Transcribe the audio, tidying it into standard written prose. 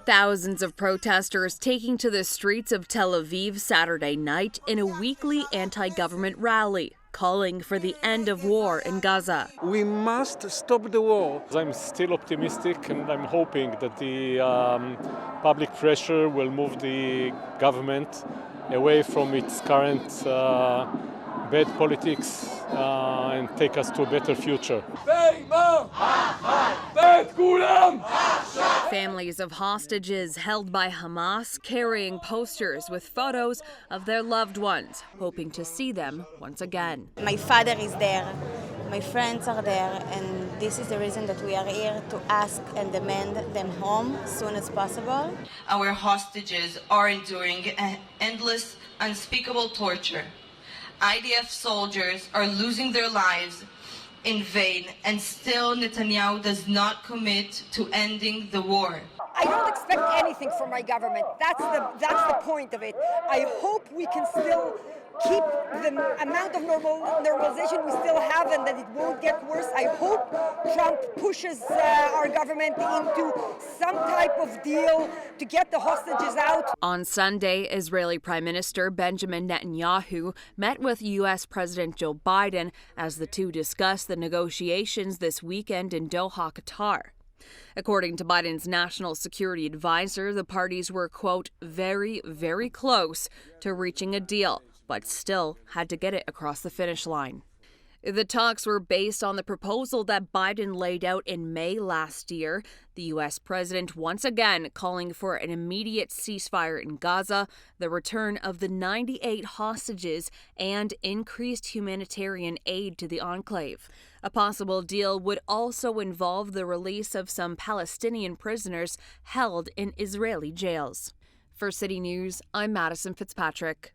Thousands of protesters taking to the streets of Tel Aviv Saturday night in a weekly anti-government rally, calling for the end of war in Gaza. We must stop the war. I'm still optimistic, and I'm hoping that the public pressure will move the government away from its current bad politics and take us to a better future. Families of hostages held by Hamas carrying posters with photos of their loved ones, hoping to see them once again. My father is there, my friends are there, and this is the reason that we are here to ask and demand them home as soon as possible. Our hostages are enduring endless, unspeakable torture. IDF soldiers are losing their lives in vain, and still Netanyahu does not commit to ending the war. I don't expect anything from my government. That's the point of it. I hope we can still keep the amount of normalization we still have and that it won't get worse. I hope Trump pushes our government into some type of deal to get the hostages out. On Sunday, Israeli Prime Minister Benjamin Netanyahu met with U.S. President Joe Biden as the two discussed the negotiations this weekend in Doha, Qatar. According to Biden's national security advisor, the parties were, quote, very, very close to reaching a deal, but still had to get it across the finish line. The talks were based on the proposal that Biden laid out in May last year, the U.S. president once again calling for an immediate ceasefire in Gaza, the return of the 98 hostages, and increased humanitarian aid to the enclave. A possible deal would also involve the release of some Palestinian prisoners held in Israeli jails. For City News, I'm Madison Fitzpatrick.